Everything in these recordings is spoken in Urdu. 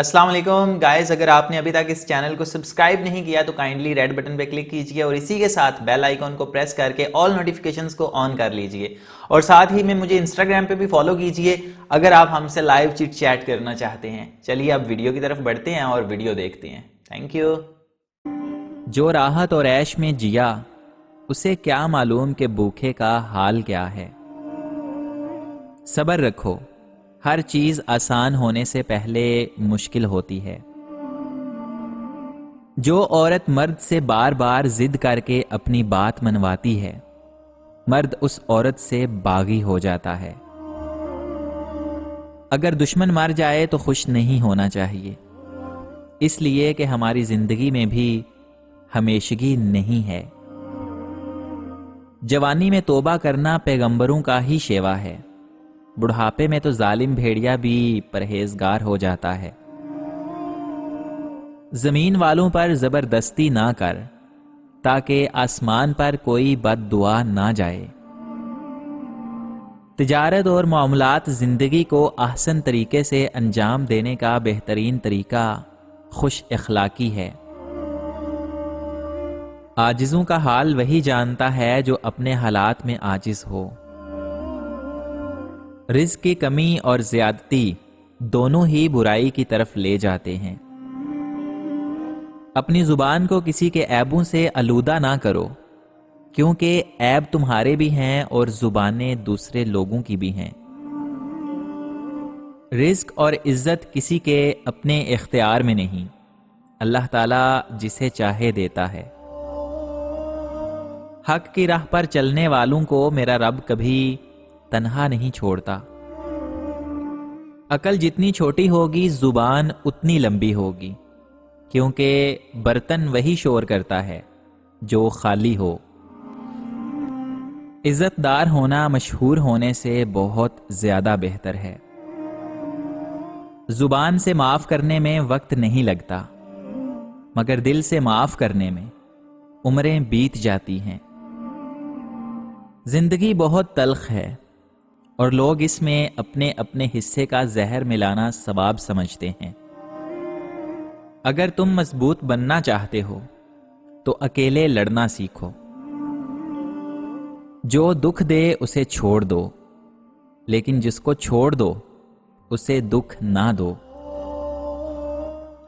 السلام علیکم گائز، اگر آپ نے ابھی تک اس چینل کو سبسکرائب نہیں کیا تو کائنڈلی ریڈ بٹن پہ کلک کیجئے اور اسی کے ساتھ بیل آئیکن کو پریس کر کے آل نوٹیفیکیشنز کو آن کر لیجئے، اور ساتھ ہی میں مجھے انسٹاگرام پہ بھی فالو کیجئے اگر آپ ہم سے لائیو چٹ چیٹ کرنا چاہتے ہیں۔ چلیے اب ویڈیو کی طرف بڑھتے ہیں اور ویڈیو دیکھتے ہیں۔ Thank you. جو راحت اور عیش میں جیا، اسے کیا معلوم کہ بھوکے کا حال کیا ہے۔ صبر رکھو، ہر چیز آسان ہونے سے پہلے مشکل ہوتی ہے۔ جو عورت مرد سے بار بار ضد کر کے اپنی بات منواتی ہے، مرد اس عورت سے باغی ہو جاتا ہے۔ اگر دشمن مر جائے تو خوش نہیں ہونا چاہیے، اس لیے کہ ہماری زندگی میں بھی ہمیشگی نہیں ہے۔ جوانی میں توبہ کرنا پیغمبروں کا ہی شیوا ہے، بڑھاپے میں تو ظالم بھیڑیا بھی پرہیزگار ہو جاتا ہے۔ زمین والوں پر زبردستی نہ کر تاکہ آسمان پر کوئی بد دعا نہ جائے۔ تجارت اور معاملات زندگی کو احسن طریقے سے انجام دینے کا بہترین طریقہ خوش اخلاقی ہے۔ عاجزوں کا حال وہی جانتا ہے جو اپنے حالات میں عاجز ہو۔ رزق کی کمی اور زیادتی دونوں ہی برائی کی طرف لے جاتے ہیں۔ اپنی زبان کو کسی کے عیبوں سے آلودہ نہ کرو، کیونکہ عیب تمہارے بھی ہیں اور زبانیں دوسرے لوگوں کی بھی ہیں۔ رزق اور عزت کسی کے اپنے اختیار میں نہیں، اللہ تعالیٰ جسے چاہے دیتا ہے۔ حق کی راہ پر چلنے والوں کو میرا رب کبھی تنہا نہیں چھوڑتا۔ عقل جتنی چھوٹی ہوگی زبان اتنی لمبی ہوگی، کیونکہ برتن وہی شور کرتا ہے جو خالی ہو۔ عزت دار ہونا مشہور ہونے سے بہت زیادہ بہتر ہے۔ زبان سے معاف کرنے میں وقت نہیں لگتا، مگر دل سے معاف کرنے میں عمریں بیت جاتی ہیں۔ زندگی بہت تلخ ہے اور لوگ اس میں اپنے اپنے حصے کا زہر ملانا ثواب سمجھتے ہیں۔ اگر تم مضبوط بننا چاہتے ہو تو اکیلے لڑنا سیکھو۔ جو دکھ دے اسے چھوڑ دو، لیکن جس کو چھوڑ دو اسے دکھ نہ دو۔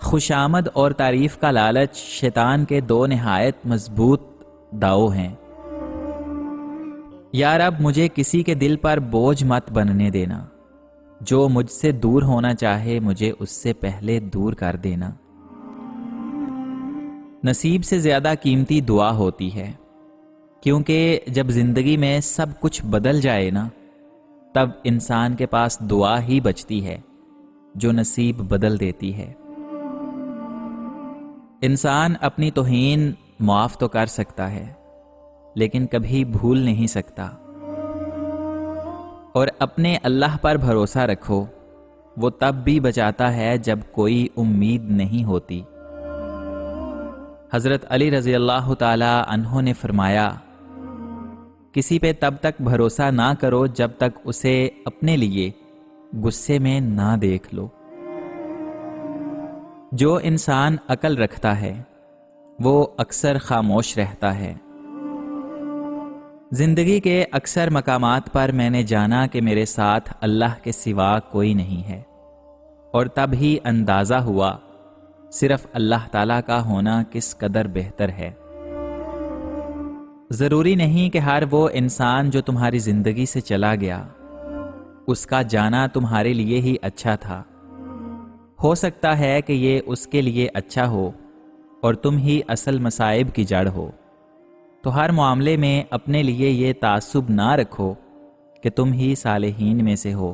خوشامد اور تعریف کا لالچ شیطان کے دو نہایت مضبوط داؤ ہیں۔ یا رب مجھے کسی کے دل پر بوجھ مت بننے دینا، جو مجھ سے دور ہونا چاہے مجھے اس سے پہلے دور کر دینا۔ نصیب سے زیادہ قیمتی دعا ہوتی ہے، کیونکہ جب زندگی میں سب کچھ بدل جائے نا، تب انسان کے پاس دعا ہی بچتی ہے جو نصیب بدل دیتی ہے۔ انسان اپنی توہین معاف تو کر سکتا ہے، لیکن کبھی بھول نہیں سکتا۔ اور اپنے اللہ پر بھروسہ رکھو، وہ تب بھی بچاتا ہے جب کوئی امید نہیں ہوتی۔ حضرت علی رضی اللہ تعالی عنہ نے فرمایا، کسی پہ تب تک بھروسہ نہ کرو جب تک اسے اپنے لیے غصے میں نہ دیکھ لو۔ جو انسان عقل رکھتا ہے وہ اکثر خاموش رہتا ہے۔ زندگی کے اکثر مقامات پر میں نے جانا کہ میرے ساتھ اللہ کے سوا کوئی نہیں ہے، اور تب ہی اندازہ ہوا صرف اللہ تعالیٰ کا ہونا کس قدر بہتر ہے۔ ضروری نہیں کہ ہر وہ انسان جو تمہاری زندگی سے چلا گیا اس کا جانا تمہارے لیے ہی اچھا تھا۔ ہو سکتا ہے کہ یہ اس کے لیے اچھا ہو اور تم ہی اصل مصائب کی جڑ ہو۔ تو ہر معاملے میں اپنے لیے یہ تعصب نہ رکھو کہ تم ہی صالحین میں سے ہو۔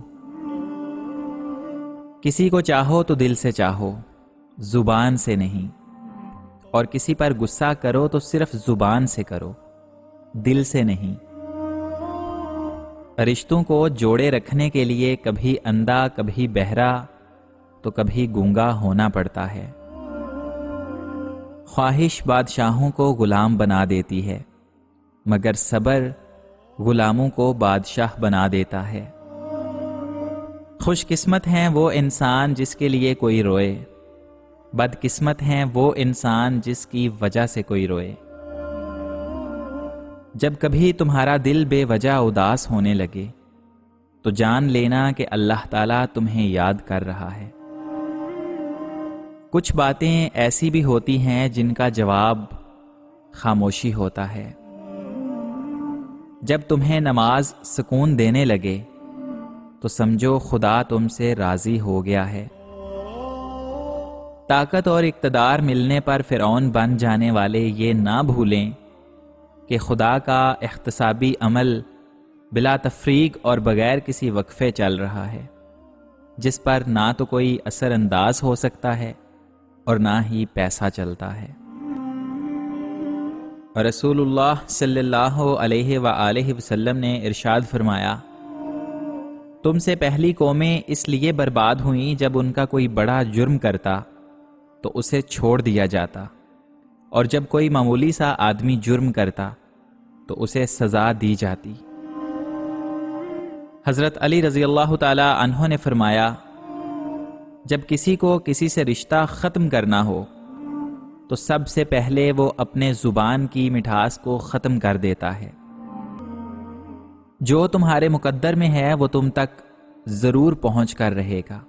کسی کو چاہو تو دل سے چاہو، زبان سے نہیں، اور کسی پر غصہ کرو تو صرف زبان سے کرو، دل سے نہیں۔ رشتوں کو جوڑے رکھنے کے لیے کبھی اندھا، کبھی بہرا، تو کبھی گونگا ہونا پڑتا ہے۔ خواہش بادشاہوں کو غلام بنا دیتی ہے، مگر صبر غلاموں کو بادشاہ بنا دیتا ہے۔ خوش قسمت ہیں وہ انسان جس کے لیے کوئی روئے بدقسمت ہیں وہ انسان جس کی وجہ سے کوئی روئے۔ جب کبھی تمہارا دل بے وجہ اداس ہونے لگے تو جان لینا کہ اللہ تعالیٰ تمہیں یاد کر رہا ہے۔ کچھ باتیں ایسی بھی ہوتی ہیں جن کا جواب خاموشی ہوتا ہے۔ جب تمہیں نماز سکون دینے لگے تو سمجھو خدا تم سے راضی ہو گیا ہے۔ طاقت اور اقتدار ملنے پر فرعون بن جانے والے یہ نہ بھولیں کہ خدا کا احتسابی عمل بلا تفریق اور بغیر کسی وقفے چل رہا ہے، جس پر نہ تو کوئی اثر انداز ہو سکتا ہے اور نہ ہی پیسہ چلتا ہے۔ اور رسول اللہ صلی اللہ علیہ وآلہ وسلم نے ارشاد فرمایا، تم سے پہلی قومیں اس لیے برباد ہوئیں جب ان کا کوئی بڑا جرم کرتا تو اسے چھوڑ دیا جاتا، اور جب کوئی معمولی سا آدمی جرم کرتا تو اسے سزا دی جاتی۔ حضرت علی رضی اللہ تعالی عنہ نے فرمایا، جب کسی کو کسی سے رشتہ ختم کرنا ہو تو سب سے پہلے وہ اپنے زبان کی مٹھاس کو ختم کر دیتا ہے۔ جو تمہارے مقدر میں ہے وہ تم تک ضرور پہنچ کر رہے گا۔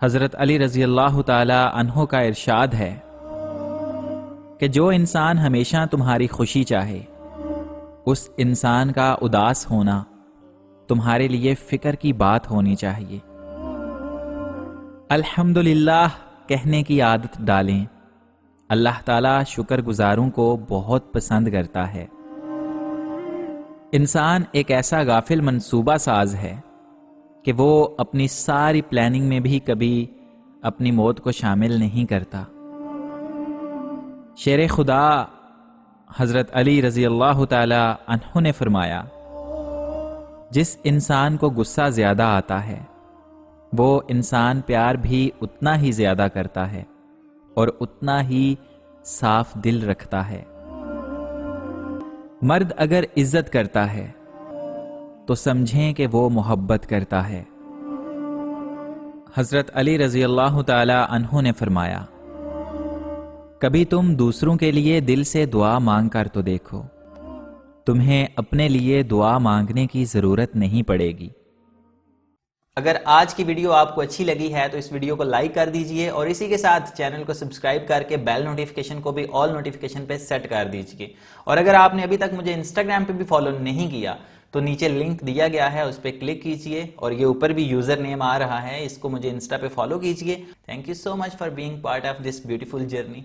حضرت علی رضی اللہ تعالی عنہ کا ارشاد ہے کہ جو انسان ہمیشہ تمہاری خوشی چاہے، اس انسان کا اداس ہونا تمہارے لیے فکر کی بات ہونی چاہیے۔ الحمدللہ کہنے کی عادت ڈالیں، اللہ تعالیٰ شکر گزاروں کو بہت پسند کرتا ہے۔ انسان ایک ایسا غافل منصوبہ ساز ہے کہ وہ اپنی ساری پلاننگ میں بھی کبھی اپنی موت کو شامل نہیں کرتا۔ شیر خدا حضرت علی رضی اللہ تعالی عنہ نے فرمایا، جس انسان کو غصہ زیادہ آتا ہے وہ انسان پیار بھی اتنا ہی زیادہ کرتا ہے اور اتنا ہی صاف دل رکھتا ہے۔ مرد اگر عزت کرتا ہے تو سمجھیں کہ وہ محبت کرتا ہے۔ حضرت علی رضی اللہ تعالی عنہ نے فرمایا، کبھی تم دوسروں کے لیے دل سے دعا مانگ کر تو دیکھو، تمہیں اپنے لیے دعا مانگنے کی ضرورت نہیں پڑے گی۔ اگر آج کی ویڈیو آپ کو اچھی لگی ہے تو اس ویڈیو کو لائک کر دیجئے، اور اسی کے ساتھ چینل کو سبسکرائب کر کے بیل نوٹیفیکیشن کو بھی آل نوٹیفیکیشن پہ سیٹ کر دیجئے۔ اور اگر آپ نے ابھی تک مجھے انسٹاگرام پہ بھی فالو نہیں کیا تو نیچے لنک دیا گیا ہے، اس پہ کلک کیجئے، اور یہ اوپر بھی یوزر نیم آ رہا ہے، اس کو مجھے انسٹا پہ فالو کیجئے۔ Thank you so much for being part of this beautiful journey.